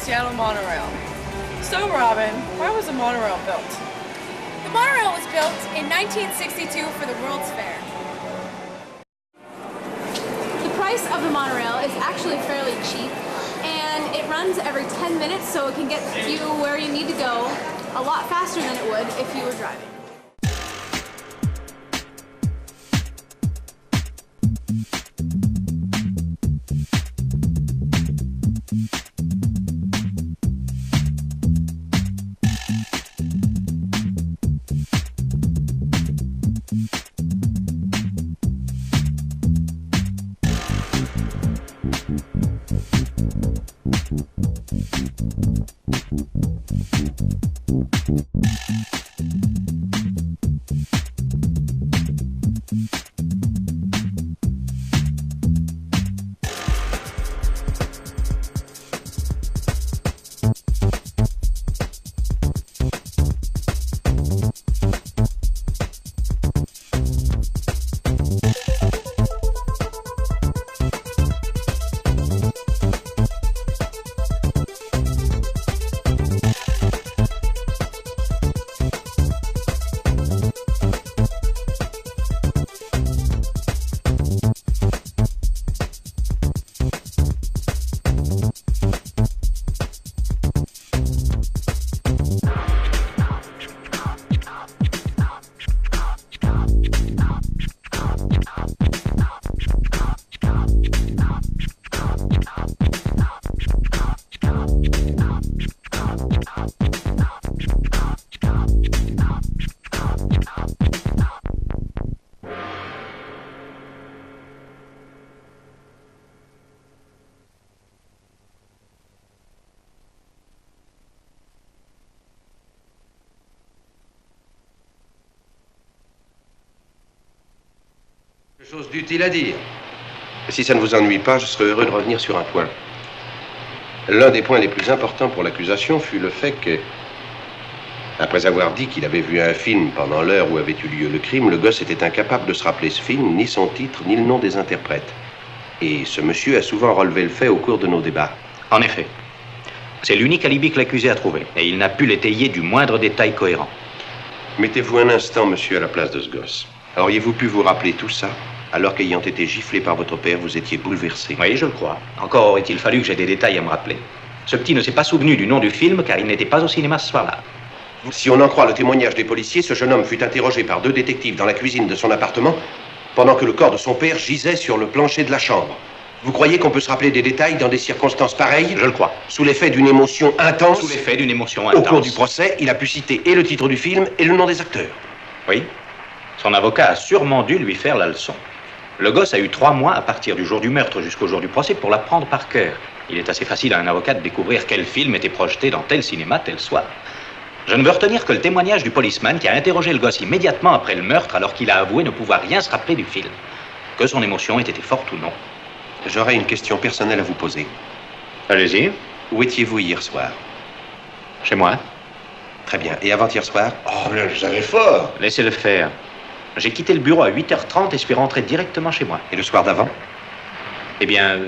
Seattle monorail. So, Robin, why was the monorail built? The monorail was built in 1962 for the World's Fair. The price of the monorail is actually fairly cheap, and it runs every 10 minutes, so it can get you where you need to go a lot faster than it would if you were driving. Chose d'utile à dire. Si ça ne vous ennuie pas, je serais heureux de revenir sur un point. L'un des points les plus importants pour l'accusation fut le fait que, après avoir dit qu'il avait vu un film pendant l'heure où avait eu lieu le crime, le gosse était incapable de se rappeler ce film, ni son titre, ni le nom des interprètes. Et ce monsieur a souvent relevé le fait au cours de nos débats. En effet. C'est l'unique alibi que l'accusé a trouvé, et il n'a pu l'étayer du moindre détail cohérent. Mettez-vous un instant, monsieur, à la place de ce gosse. Auriez-vous pu vous rappeler tout ça, alors qu'ayant été giflé par votre père, vous étiez bouleversé? Oui, je le crois. Encore aurait-il fallu que j'aie des détails à me rappeler. Ce petit ne s'est pas souvenu du nom du film, car il n'était pas au cinéma ce soir-là. Si on en croit le témoignage des policiers, ce jeune homme fut interrogé par 2 détectives dans la cuisine de son appartement, pendant que le corps de son père gisait sur le plancher de la chambre. Vous croyez qu'on peut se rappeler des détails dans des circonstances pareilles? Je le crois. Sous l'effet d'une émotion intense? Sous l'effet d'une émotion intense. Au cours du procès, il a pu citer et le titre du film et le nom des acteurs. Oui. Son avocat a sûrement dû lui faire la leçon. Le gosse a eu 3 mois à partir du jour du meurtre jusqu'au jour du procès pour l'apprendre par cœur. Il est assez facile à un avocat de découvrir quel film était projeté dans tel cinéma tel soir. Je ne veux retenir que le témoignage du policeman qui a interrogé le gosse immédiatement après le meurtre alors qu'il a avoué ne pouvoir rien se rappeler du film. Que son émotion ait été forte ou non. J'aurais une question personnelle à vous poser. Allez-y. Où étiez-vous hier soir? Chez moi. Très bien. Et avant-hier soir? Oh, mais vous avez fort. Laissez-le faire. J'ai quitté le bureau à 8h30 et suis rentré directement chez moi. Et le soir d'avant? Eh bien,